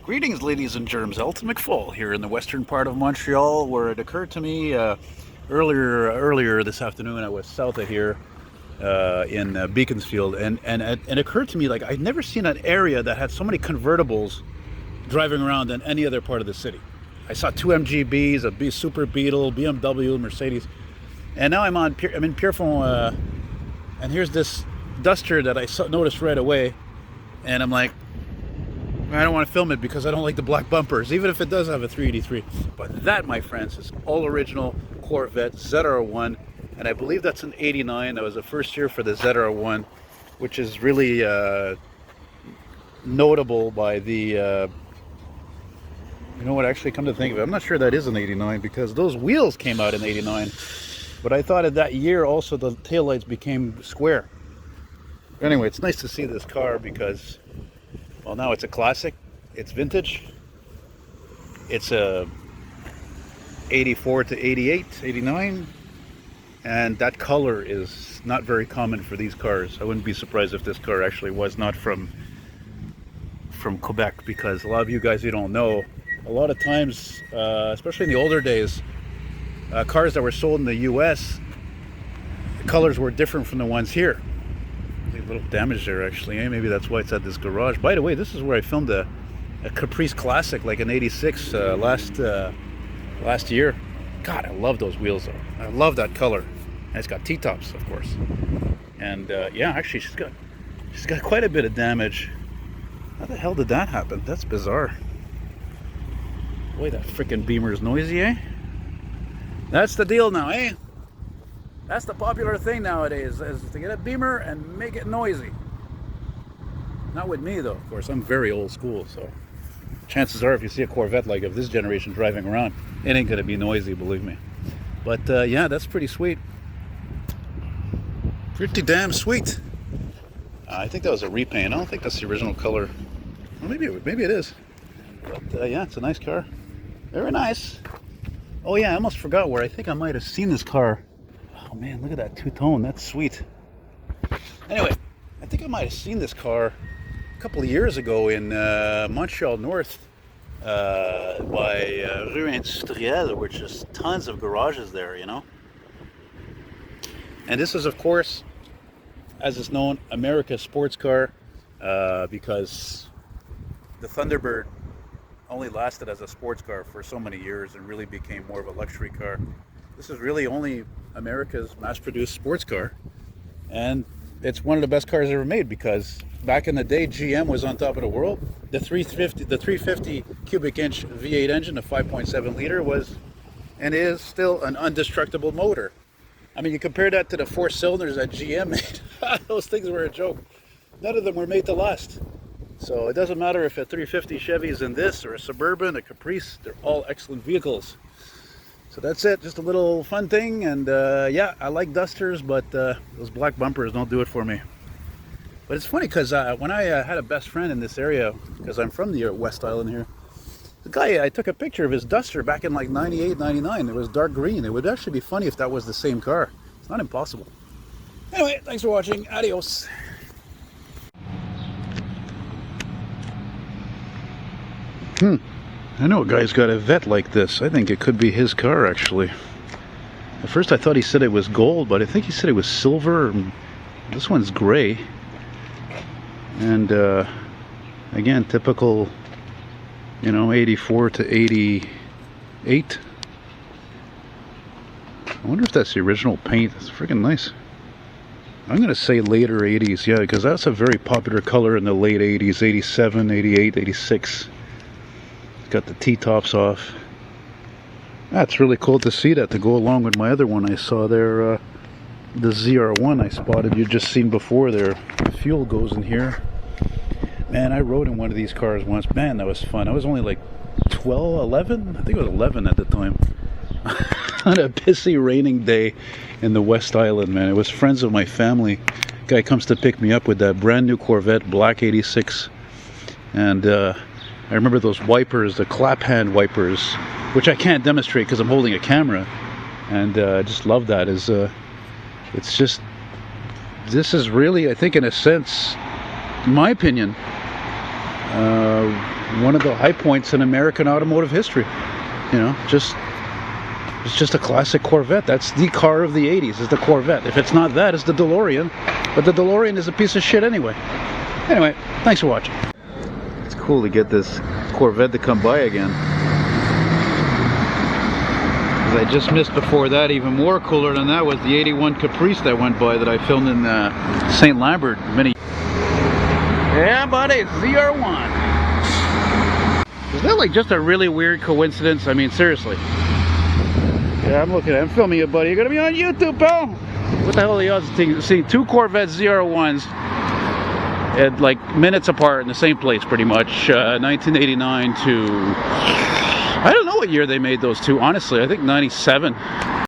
Greetings, ladies and germs. Elton McFall here in the western part of Montreal, where it occurred to me earlier this afternoon. I was south of here in Beaconsfield, and it occurred to me like I'd never seen an area that had so many convertibles driving around than any other part of the city. I saw two MGBs, a Super Beetle, BMW, Mercedes, and now I'm in Pierrefonds, and here's this Duster that I noticed right away, and I'm like, I don't want to film it because I don't like the black bumpers, even if it does have a 383. But that, my friends, is all original Corvette ZR1, and I believe that's an 89. That was the first year for the ZR1, which is really notable by the, you know what, actually come to think of it, I'm not sure that is an 89 because those wheels came out in 89. But I thought of that year also the taillights became square. Anyway, it's nice to see this car because, well, now it's a classic, it's vintage, it's a 84 to 88, 89, and that color is not very common for these cars. I wouldn't be surprised if this car actually was not from Quebec, because a lot of you guys, you don't know, a lot of times, especially in the older days, cars that were sold in the US, the colors were different from the ones here. A little damage there actually, eh? Maybe that's why it's at this garage. By the way, this is where I filmed a Caprice Classic, like an 86 last year. God, I love those wheels though. I love that color. And it's got T-tops, of course. And yeah, actually she's got quite a bit of damage. How the hell did that happen? That's bizarre. Boy, that freaking Beamer is noisy, eh? That's the deal now, eh? That's the popular thing nowadays, is to get a Beamer and make it noisy. Not with me though, of course. I'm very old school, so chances are if you see a Corvette like of this generation driving around, it ain't gonna be noisy, believe me. But yeah, that's pretty sweet. Pretty damn sweet. I think that was a repaint. I don't think that's the original color. Well, maybe it is. But yeah, it's a nice car. Very nice. Oh yeah, I almost forgot where I think I might have seen this car. Oh man, look at that two-tone, that's sweet. Anyway, I think I might have seen this car a couple of years ago in Montreal North by Rue Industrielle, which is tons of garages there, you know. And this is, of course, as is known, America's sports car, because the Thunderbird only lasted as a sports car for so many years and really became more of a luxury car. This is really only America's mass-produced sports car, and it's one of the best cars ever made because back in the day, GM was on top of the world. The 350 cubic inch V8 engine, a 5.7 liter, was and is still an indestructible motor. I mean, you compare that to the 4 cylinders that GM made. Those things were a joke. None of them were made to last. So it doesn't matter if a 350 Chevy is in this or a Suburban, a Caprice, they're all excellent vehicles. So that's it, just a little fun thing, and yeah, I like Dusters, but those black bumpers don't do it for me. But it's funny because when I had a best friend in this area, because I'm from the West Island here, the guy, I took a picture of his Duster back in like 98, 99. It was dark green. It would actually be funny if that was the same car. It's not impossible. Anyway, thanks for watching. Adios. I know a guy's got a Vette like this. I think it could be his car, actually. At first I thought he said it was gold, but I think he said it was silver. This one's gray. And again, typical, you know, 84 to 88. I wonder if that's the original paint. It's freaking nice. I'm going to say later 80s, yeah, because that's a very popular color in the late 80s, 87, 88, 86. Got the T-tops off. That's really cool to see that to go along with my other one I saw there, the ZR1 I spotted you just seen before there. The fuel goes in here. Man, I rode in one of these cars once. Man, that was fun. I was only like 12, 11? I think it was 11 at the time. On a busy raining day in the West Island, man. It was friends of my family. Guy comes to pick me up with that brand new Corvette, black 86. And I remember those wipers, the clap hand wipers, which I can't demonstrate because I'm holding a camera, and I just love that. It's just, this is really, I think in a sense, in my opinion, one of the high points in American automotive history. You know, it's just a classic Corvette. That's the car of the 80s, is the Corvette. If it's not that, it's the DeLorean. But the DeLorean is a piece of shit anyway. Anyway, thanks for watching. It's cool to get this Corvette to come by again. Because I just missed before that, even more cooler than that was the 81 Caprice that went by that I filmed in St. Lambert many. Yeah, buddy, it's ZR1. Is that like just a really weird coincidence? I mean, seriously. Yeah, I'm filming you, buddy. You're gonna be on YouTube, pal. What the hell are the odds of seeing two Corvette ZR1s at like minutes apart in the same place, pretty much? 1989 to, I don't know what year they made those two. Honestly, I think 97.